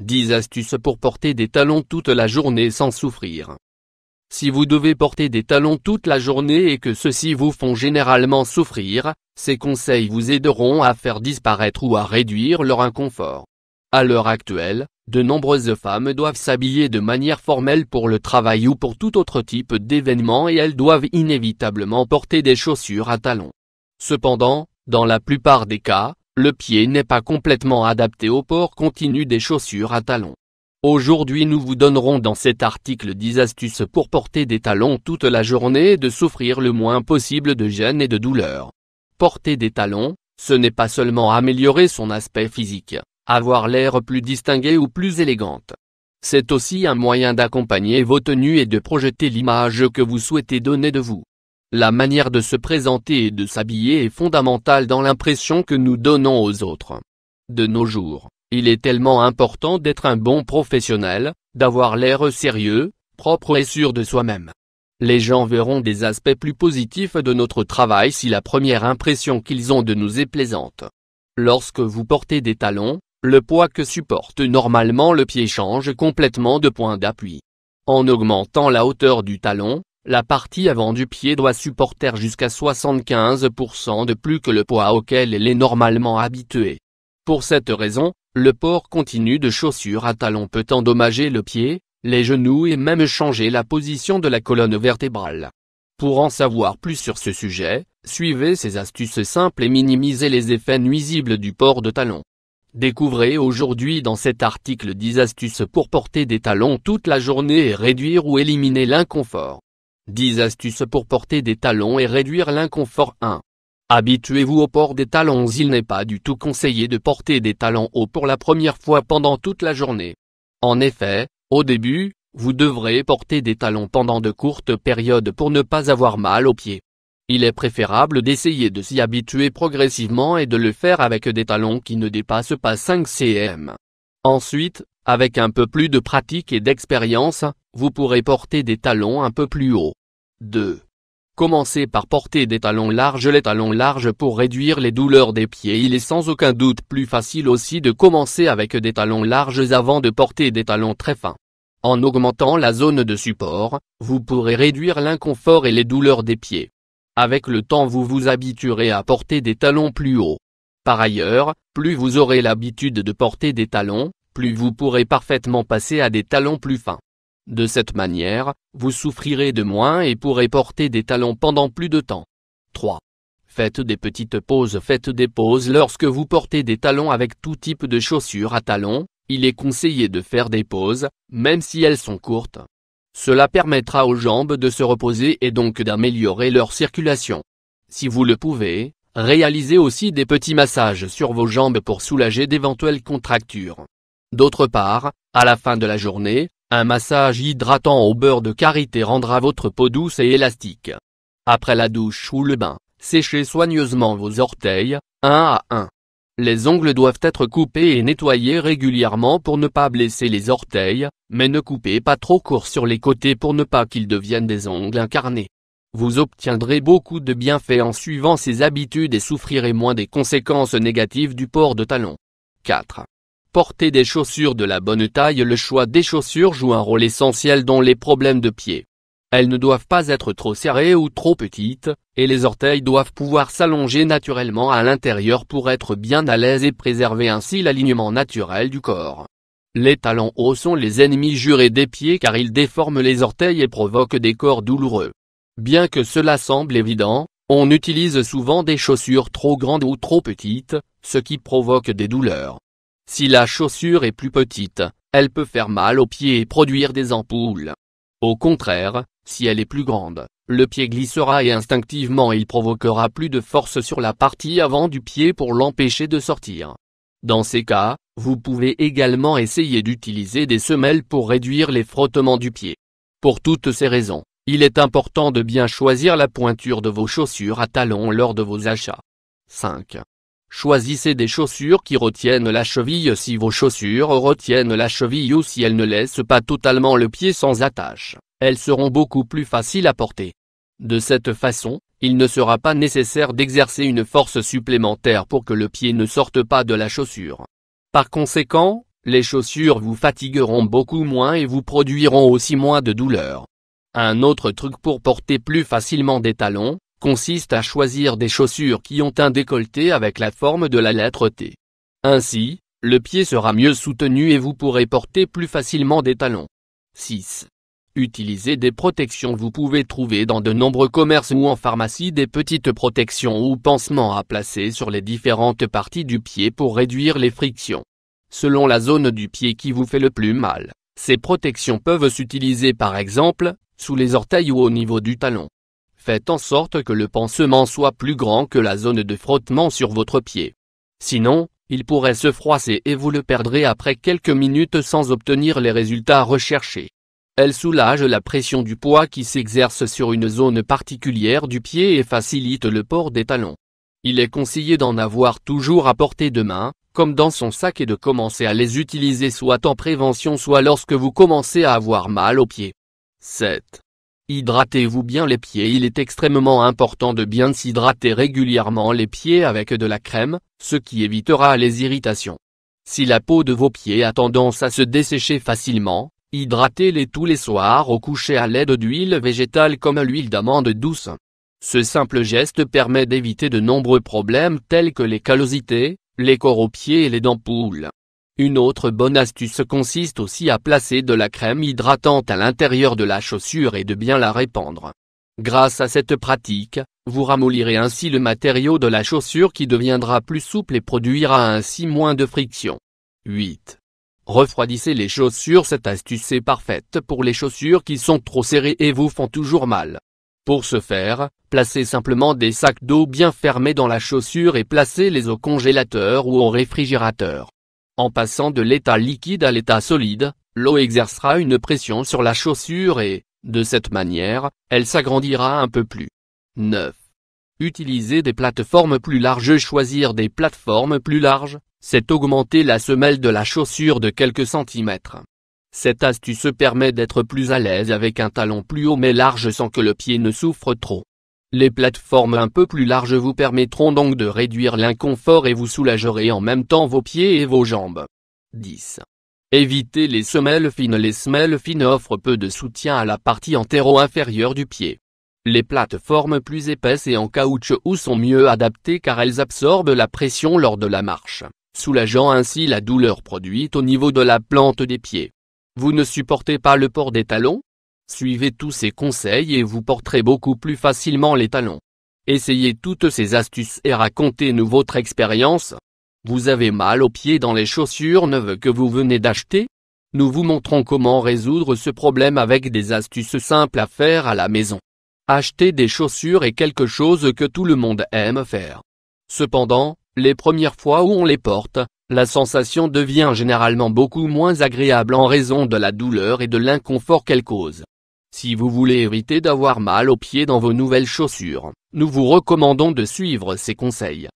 10 astuces pour porter des talons toute la journée sans souffrir. Si vous devez porter des talons toute la journée et que ceux-ci vous font généralement souffrir, ces conseils vous aideront à faire disparaître ou à réduire leur inconfort. À l'heure actuelle, de nombreuses femmes doivent s'habiller de manière formelle pour le travail ou pour tout autre type d'événement et elles doivent inévitablement porter des chaussures à talons. Cependant, dans la plupart des cas, le pied n'est pas complètement adapté au port continu des chaussures à talons. Aujourd'hui nous vous donnerons dans cet article 10 astuces pour porter des talons toute la journée et de souffrir le moins possible de gêne et de douleur. Porter des talons, ce n'est pas seulement améliorer son aspect physique, avoir l'air plus distingué ou plus élégante. C'est aussi un moyen d'accompagner vos tenues et de projeter l'image que vous souhaitez donner de vous. La manière de se présenter et de s'habiller est fondamentale dans l'impression que nous donnons aux autres. De nos jours, il est tellement important d'être un bon professionnel, d'avoir l'air sérieux, propre et sûr de soi-même. Les gens verront des aspects plus positifs de notre travail si la première impression qu'ils ont de nous est plaisante. Lorsque vous portez des talons, le poids que supporte normalement le pied change complètement de point d'appui. En augmentant la hauteur du talon, la partie avant du pied doit supporter jusqu'à 75% de plus que le poids auquel elle est normalement habituée. Pour cette raison, le port continu de chaussures à talons peut endommager le pied, les genoux et même changer la position de la colonne vertébrale. Pour en savoir plus sur ce sujet, suivez ces astuces simples et minimisez les effets nuisibles du port de talons. Découvrez aujourd'hui dans cet article 10 astuces pour porter des talons toute la journée et réduire ou éliminer l'inconfort. 10 astuces pour porter des talons et réduire l'inconfort. 1. Habituez-vous au port des talons. Il n'est pas du tout conseillé de porter des talons hauts pour la première fois pendant toute la journée. En effet, au début, vous devrez porter des talons pendant de courtes périodes pour ne pas avoir mal aux pieds. Il est préférable d'essayer de s'y habituer progressivement et de le faire avec des talons qui ne dépassent pas 5 cm. Ensuite, avec un peu plus de pratique et d'expérience, vous pourrez porter des talons un peu plus hauts. 2. Commencez par porter des talons larges. Les talons larges pour réduire les douleurs des pieds. Il est sans aucun doute plus facile aussi de commencer avec des talons larges avant de porter des talons très fins. En augmentant la zone de support, vous pourrez réduire l'inconfort et les douleurs des pieds. Avec le temps vous vous habituerez à porter des talons plus hauts. Par ailleurs, plus vous aurez l'habitude de porter des talons, plus vous pourrez parfaitement passer à des talons plus fins. De cette manière, vous souffrirez de moins et pourrez porter des talons pendant plus de temps. 3. Faites des petites pauses. Faites des pauses lorsque vous portez des talons avec tout type de chaussures à talons. Il est conseillé de faire des pauses, même si elles sont courtes. Cela permettra aux jambes de se reposer et donc d'améliorer leur circulation. Si vous le pouvez, réalisez aussi des petits massages sur vos jambes pour soulager d'éventuelles contractures. D'autre part, à la fin de la journée, un massage hydratant au beurre de karité rendra votre peau douce et élastique. Après la douche ou le bain, séchez soigneusement vos orteils, un à un. Les ongles doivent être coupés et nettoyés régulièrement pour ne pas blesser les orteils, mais ne coupez pas trop court sur les côtés pour ne pas qu'ils deviennent des ongles incarnés. Vous obtiendrez beaucoup de bienfaits en suivant ces habitudes et souffrirez moins des conséquences négatives du port de talons. 4. Portez des chaussures de la bonne taille. Le choix des chaussures joue un rôle essentiel dans les problèmes de pied. Elles ne doivent pas être trop serrées ou trop petites, et les orteils doivent pouvoir s'allonger naturellement à l'intérieur pour être bien à l'aise et préserver ainsi l'alignement naturel du corps. Les talons hauts sont les ennemis jurés des pieds car ils déforment les orteils et provoquent des corps douloureux. Bien que cela semble évident, on utilise souvent des chaussures trop grandes ou trop petites, ce qui provoque des douleurs. Si la chaussure est plus petite, elle peut faire mal aux pieds et produire des ampoules. Au contraire, si elle est plus grande, le pied glissera et instinctivement il provoquera plus de force sur la partie avant du pied pour l'empêcher de sortir. Dans ces cas, vous pouvez également essayer d'utiliser des semelles pour réduire les frottements du pied. Pour toutes ces raisons, il est important de bien choisir la pointure de vos chaussures à talons lors de vos achats. 5. Choisissez des chaussures qui retiennent la cheville. Si vos chaussures retiennent la cheville ou si elles ne laissent pas totalement le pied sans attache, elles seront beaucoup plus faciles à porter. De cette façon, il ne sera pas nécessaire d'exercer une force supplémentaire pour que le pied ne sorte pas de la chaussure. Par conséquent, les chaussures vous fatigueront beaucoup moins et vous produiront aussi moins de douleur. Un autre truc pour porter plus facilement des talons, consiste à choisir des chaussures qui ont un décolleté avec la forme de la lettre T. Ainsi, le pied sera mieux soutenu et vous pourrez porter plus facilement des talons. 6. Utilisez des protections. Vous pouvez trouver dans de nombreux commerces ou en pharmacie des petites protections ou pansements à placer sur les différentes parties du pied pour réduire les frictions. Selon la zone du pied qui vous fait le plus mal, ces protections peuvent s'utiliser par exemple, sous les orteils ou au niveau du talon. Faites en sorte que le pansement soit plus grand que la zone de frottement sur votre pied. Sinon, il pourrait se froisser et vous le perdrez après quelques minutes sans obtenir les résultats recherchés. Elle soulage la pression du poids qui s'exerce sur une zone particulière du pied et facilite le port des talons. Il est conseillé d'en avoir toujours à portée de main, comme dans son sac et de commencer à les utiliser soit en prévention soit lorsque vous commencez à avoir mal aux pieds. 7. Hydratez-vous bien les pieds. Il est extrêmement important de bien s'hydrater régulièrement les pieds avec de la crème, ce qui évitera les irritations. Si la peau de vos pieds a tendance à se dessécher facilement, hydratez-les tous les soirs au coucher à l'aide d'huile végétale comme l'huile d'amande douce. Ce simple geste permet d'éviter de nombreux problèmes tels que les callosités, les corps aux pieds et les d'ampoules. Une autre bonne astuce consiste aussi à placer de la crème hydratante à l'intérieur de la chaussure et de bien la répandre. Grâce à cette pratique, vous ramollirez ainsi le matériau de la chaussure qui deviendra plus souple et produira ainsi moins de friction. 8. Refroidissez les chaussures. Cette astuce est parfaite pour les chaussures qui sont trop serrées et vous font toujours mal. Pour ce faire, placez simplement des sacs d'eau bien fermés dans la chaussure et placez-les au congélateur ou au réfrigérateur. En passant de l'état liquide à l'état solide, l'eau exercera une pression sur la chaussure et, de cette manière, elle s'agrandira un peu plus. 9. Utilisez des plateformes plus larges. Choisir des plateformes plus larges, c'est augmenter la semelle de la chaussure de quelques centimètres. Cette astuce permet d'être plus à l'aise avec un talon plus haut mais large sans que le pied ne souffre trop. Les plateformes un peu plus larges vous permettront donc de réduire l'inconfort et vous soulagerez en même temps vos pieds et vos jambes. 10. Évitez les semelles fines. Les semelles fines offrent peu de soutien à la partie antéro-inférieure du pied. Les plateformes plus épaisses et en caoutchouc sont mieux adaptées car elles absorbent la pression lors de la marche, soulageant ainsi la douleur produite au niveau de la plante des pieds. Vous ne supportez pas le port des talons? Suivez tous ces conseils et vous porterez beaucoup plus facilement les talons. Essayez toutes ces astuces et racontez-nous votre expérience. Vous avez mal aux pieds dans les chaussures neuves que vous venez d'acheter? Nous vous montrons comment résoudre ce problème avec des astuces simples à faire à la maison. Acheter des chaussures est quelque chose que tout le monde aime faire. Cependant, les premières fois où on les porte, la sensation devient généralement beaucoup moins agréable en raison de la douleur et de l'inconfort qu'elle cause. Si vous voulez éviter d'avoir mal aux pieds dans vos nouvelles chaussures, nous vous recommandons de suivre ces conseils.